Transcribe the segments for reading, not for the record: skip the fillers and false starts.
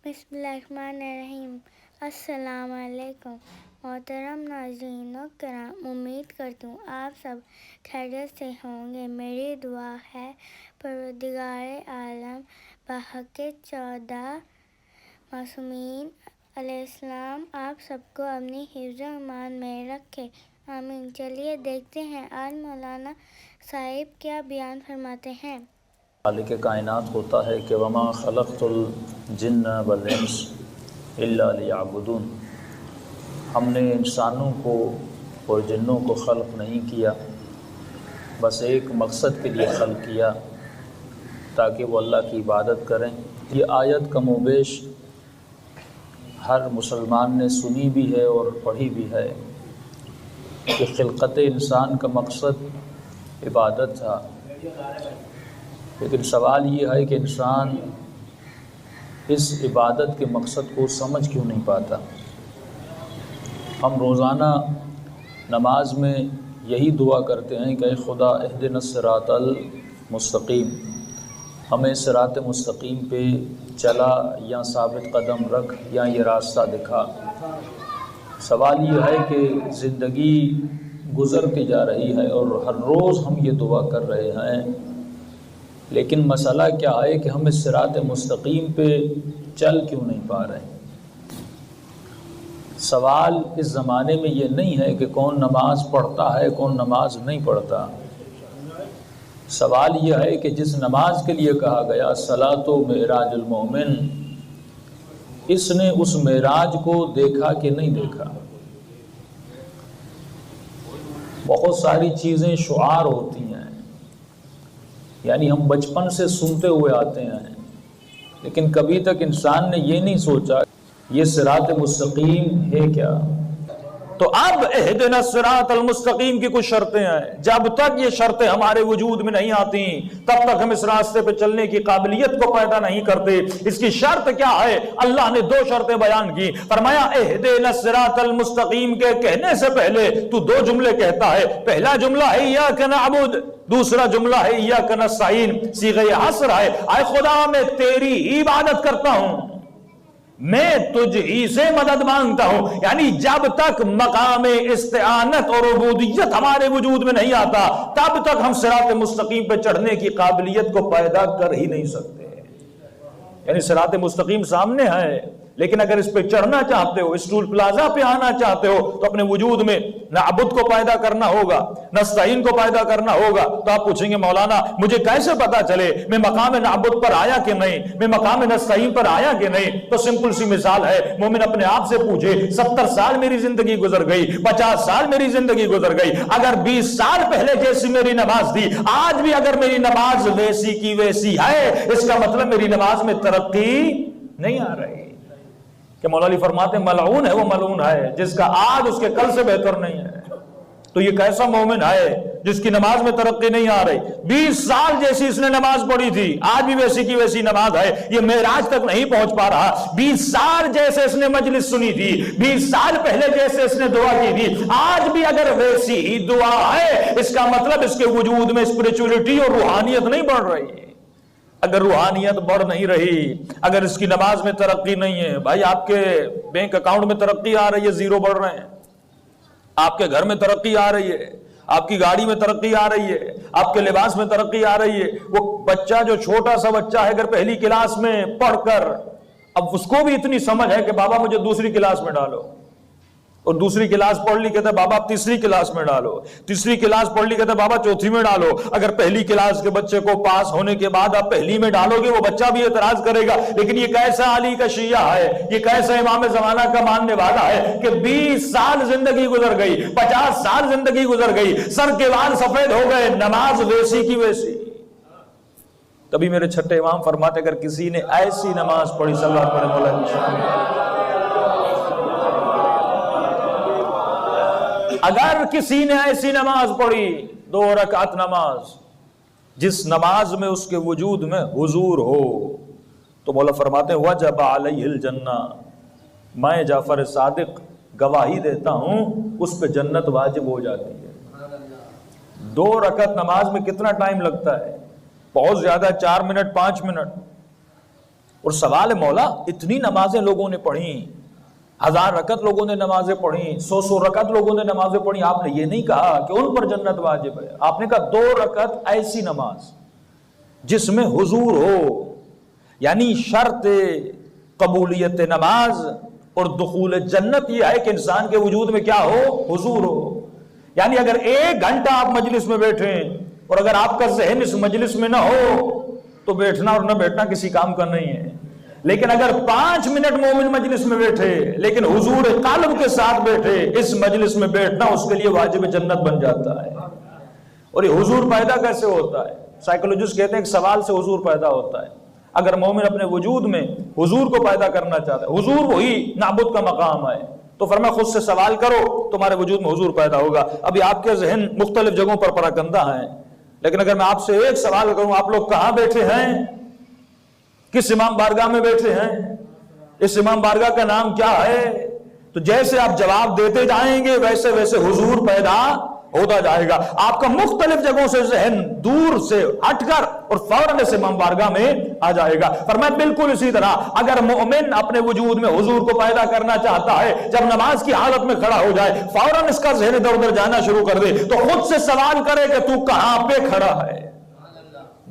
बिस्मिल्लाहिर्रहमानिर्रहीम। अस्सलाम वालेकुम। मोहतरम नाज़रीन व कराम, उम्मीद करती हूँ आप सब खैरियत से होंगे। मेरी दुआ है परवरदिगार आलम बहक़ 14 मासूमीन अलैहिस्सलाम आप सबको अपनी हिफ्ज़-ओ-अमान में रखे, आमीन। चलिए देखते हैं आज मौलाना साहिब क्या बयान फरमाते हैं। मालिक कायनात होता है कि वमा खलक़तुल जिन्न वल इंस इल्ला लियअबुदून। हमने इंसानों को और जिन्नों को खल्क़ नहीं किया, बस एक मकसद के लिए खल्क़ किया, ताकि वो अल्लाह की इबादत करें। ये आयत कमोबेश हर मुसलमान ने सुनी भी है और पढ़ी भी है कि खिलक़त इंसान का मकसद इबादत था। लेकिन सवाल ये है कि इंसान इस इबादत के मकसद को समझ क्यों नहीं पाता। हम रोज़ाना नमाज में यही दुआ करते हैं कि खुदा इहदिनस सिरातल मुस्तकीम, हमें सिरात मुस्तकीम पे चला या साबित कदम रख या ये रास्ता दिखा। सवाल ये है कि ज़िंदगी गुज़रती जा रही है और हर रोज़ हम ये दुआ कर रहे हैं, लेकिन मसला क्या है कि हम इस सिरात मुस्तकीम पे चल क्यों नहीं पा रहे। सवाल इस ज़माने में ये नहीं है कि कौन नमाज पढ़ता है कौन नमाज नहीं पढ़ता। सवाल यह है कि जिस नमाज के लिए कहा गया सलातो मेराजुल मोमिन, इसने उस मेराज को देखा कि नहीं देखा। बहुत सारी चीज़ें शुआर होती हैं, यानी हम बचपन से सुनते हुए आते हैं, लेकिन कभी तक इंसान ने ये नहीं सोचा ये सिरात मुस्तकीम है क्या। तो अब इहदिना सिरातल मुस्तकीम की कुछ शर्तें हैं। जब तक ये शर्तें हमारे वजूद में नहीं आती तब तक हम इस रास्ते पे चलने की काबिलियत को पैदा नहीं करते। इसकी शर्त क्या है? अल्लाह ने 2 शर्तें बयान की। फरमाया इहदिना सिरातल मुस्तकीम के कहने से पहले तू 2 जुमले कहता है। पहला जुमला है इय्याका नअबुद, दूसरा जुमला है इय्याका नस्तईन। सीग़े हस्र है, आए खुदा मैं तेरी ही इबादत करता हूं, मैं तुझ ही से मदद मांगता हूं। यानी जब तक मकाम इस्तिआनत और उबूदियत हमारे वजूद में नहीं आता तब तक हम सिरात मुस्तकीम पे चढ़ने की काबिलियत को पैदा कर ही नहीं सकते। यानी सिरात मुस्तकीम सामने है, लेकिन अगर इस पे चढ़ना चाहते हो, इस टूल प्लाजा पे आना चाहते हो, तो अपने वजूद में नअबुद को पैदा करना होगा, नस्तईन को पैदा करना होगा। तो आप पूछेंगे मौलाना मुझे कैसे पता चले मैं मकाम नअबुद पर आया कि नहीं, मैं मकाम नस्तईन पर आया कि नहीं। तो सिंपल सी मिसाल है, मोमिन अपने आप से पूछे 70 साल मेरी जिंदगी गुजर गई, 50 साल मेरी जिंदगी गुजर गई, अगर 20 साल पहले जैसी मेरी नमाज थी आज भी अगर मेरी नमाज वैसी की वैसी है, इसका मतलब मेरी नमाज में तरक्की नहीं आ रही। कि मौला अली फरमाते मलऊन है वो मलऊन है जिसका आज उसके कल से बेहतर नहीं है। तो ये कैसा मोमिन है जिसकी नमाज में तरक्की नहीं आ रही। 20 साल जैसी इसने नमाज पढ़ी थी आज भी वैसी की वैसी नमाज है, ये मेराज तक नहीं पहुंच पा रहा। 20 साल जैसे इसने मजलिस सुनी थी, 20 साल पहले जैसे इसने दुआ की थी आज भी अगर वैसी ही दुआ है, इसका मतलब इसके वजूद में स्पिरिचुअलिटी और रूहानियत नहीं बढ़ रही। अगर रूहानियत बढ़ नहीं रही, अगर इसकी नमाज में तरक्की नहीं है, भाई आपके बैंक अकाउंट में तरक्की आ रही है, 0 बढ़ रहे हैं, आपके घर में तरक्की आ रही है, आपकी गाड़ी में तरक्की आ रही है, आपके लिबास में तरक्की आ रही है। वो बच्चा जो छोटा सा बच्चा है अगर पहली क्लास में पढ़कर अब उसको भी इतनी समझ है कि बाबा मुझे दूसरी क्लास में डालो, और दूसरी क्लास पढ़ ली कहते बाबा आप तीसरी क्लास में डालो, तीसरी क्लास पढ़ ली कहते बाबा चौथी में डालो। अगर पहली क्लास के बच्चे को पास होने के बाद आप पहली में डालोगे वो बच्चा भी एतराज करेगा। लेकिन ये कैसा अली का शिया है, ये कैसा इमाम ज़माना का मानने वाला है कि 20 साल जिंदगी गुजर गई, 50 साल जिंदगी गुजर गई, सर के बाल सफेद हो गए, नमाज वैसी की वैसी। तभी मेरे छठे इमाम फरमाते अगर किसी ने ऐसी नमाज पढ़ी सल्लल्लाहु अलैहि वसल्लम, अगर किसी ने ऐसी नमाज पढ़ी 2 रकात नमाज जिस नमाज में उसके वजूद में हुजूर हो, तो मौला फरमाते हैं वजब अलैहिल जन्ना, मैं जाफर सादिक गवाही देता हूं उस पे जन्नत वाजिब हो जाती है। 2 रकात नमाज में कितना टाइम लगता है? बहुत ज्यादा 4 मिनट 5 मिनट। اور سوال مولا اتنی نمازیں لوگوں نے پڑھی، 1000 رکعت لوگوں نے نمازیں پڑھی، 100 رکعت لوگوں نے نمازیں پڑھی، آپ نے یہ نہیں کہا کہ ان پر جنت واجب ہے، آپ نے کہا 2 رکعت ایسی نماز جس میں حضور ہو، یعنی شرط قبولیت نماز اور دخول جنت یہ ہے کہ انسان کے وجود میں کیا ہو؟ حضور ہو۔ یعنی اگر 1 گھنٹہ آپ مجلس میں بیٹھیں اور اگر آپ کا ذہن اس مجلس میں نہ ہو تو بیٹھنا اور نہ بیٹھنا کسی کام کا نہیں ہے، لیکن اگر 5 منٹ مومن مجلس میں بیٹھے لیکن حضور قلب کے ساتھ بیٹھے، اس مجلس میں بیٹھنا اس کے لیے واجب جنت بن جاتا ہے۔ اور یہ حضور پیدا کیسے ہوتا ہے؟ سائیکولوجسٹ کہتے ہیں کہ سوال سے حضور پیدا ہوتا ہے۔ اگر مومن اپنے وجود میں حضور کو پیدا کرنا چاہتا ہے، حضور وہی نعبد کا مقام ہے، تو فرمایا خود سے سوال کرو، تمہارے وجود میں حضور پیدا ہوگا۔ ابھی آپ کے ذہن مختلف جگہوں پر پراکندہ ہیں، لیکن اگر میں آپ سے ایک سوال کروں، آپ لوگ کہاں بیٹھے ہیں؟ کس امام بارگاہ میں بیٹھے ہیں؟ اس امام بارگاہ کا نام کیا ہے؟ تو جیسے آپ جواب دیتے جائیں گے ویسے ویسے حضور پیدا ہوتا جائے گا۔ آپ کا مختلف جگہوں سے ذہن دور سے ہٹ کر اور فوراً اس امام بارگاہ میں آ جائے گا۔ فرمایا بالکل اسی طرح اگر مومن اپنے وجود میں حضور کو پیدا کرنا چاہتا ہے، جب نماز کی حالت میں کھڑا ہو جائے فوراً اس کا ذہن ادھر ادھر جانا شروع کر دے تو خود سے سوال کرے کہ تو کہاں پہ کھڑا ہے؟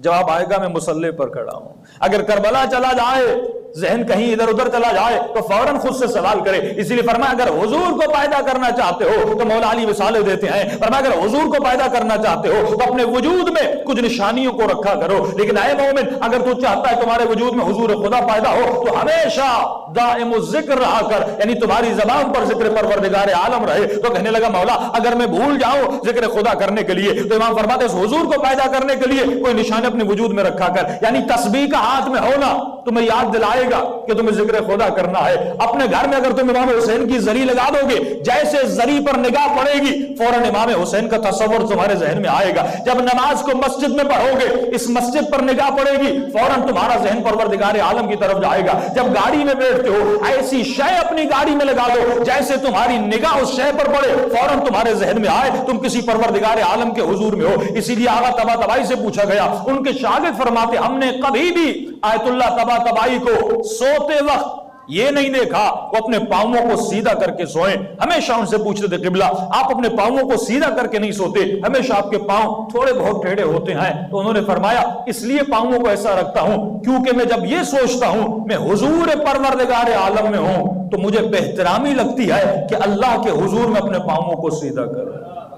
جواب آئے گا میں مصلی پر کھڑا ہوں۔ اگر کربلا چلا جائے، ذہن کہیں ادھر ادھر چلا جائے تو فوراً خود سے سوال کرے۔ اسی لیے فرمایا اگر حضور کو پیدا کرنا چاہتے ہو تو مولا علی مثالیں دیتے ہیں، فرمایا اگر حضور کو پیدا کرنا چاہتے ہو تو اپنے وجود میں کچھ نشانیوں کو رکھا کرو، لیکن اے مومن اگر تو چاہتا ہے تمہارے وجود میں حضور خدا پیدا ہو تو ہمیشہ دائم الذکر رہا کر، یعنی تمہاری زبان پر ذکر پروردگار عالم رہے۔ تو کہنے لگا مولا اگر میں بھول جاؤں ذکر خدا کرنے کے لیے، تو امام فرماتے ہیں حضور کو پیدا کرنے کے لیے کوئی نشان اپنے وجود میں رکھا کر، یعنی تسبیح کا ہاتھ میں ہونا تمہیں یاد دلائے گا کہ تمہیں ذکر خدا کرنا ہے۔ اپنے گھر میں اگر تم امام حسین کی زری لگا دو گے، جیسے زری پر نگاہ پڑے گی فوراً امام حسین کا تصور تمہارے ذہن میں آئے گا۔ جب نماز کو مسجد میں پڑھو گے، اس مسجد پر نگاہ پڑے گی فوراً تمہارا ذہن پروردگار عالم کی طرف جائے گا۔ جب گاڑی میں بیٹھتے ہو ایسی شے اپنی گاڑی میں لگا دو جیسے تمہاری نگاہ اس شے پر پڑے فوراً تمہارے ذہن میں آئے تم کسی پروردگار عالم کے حضور میں ہو۔ اسی لیے آغا طباطبائی سے پوچھا گیا، ان کے شاگرد فرماتے ہم نے کبھی بھی آیت اللہ طباطبائی کو سوتے وقت یہ نہیں دیکھا وہ اپنے پاؤں کو سیدھا کر کے سوئیں۔ ہمیشہ ان سے پوچھتے تھے قبلہ آپ اپنے پاؤں کو سیدھا کر کے نہیں سوتے، ہمیشہ آپ کے پاؤں تھوڑے بہت ٹیڑھے ہوتے ہیں؟ تو انہوں نے فرمایا اس لیے پاؤں کو ایسا رکھتا ہوں کیونکہ میں جب یہ سوچتا ہوں میں حضور پروردگار عالم میں ہوں تو مجھے بہترامی لگتی ہے کہ اللہ کے حضور میں اپنے پاؤں کو سیدھا کروں۔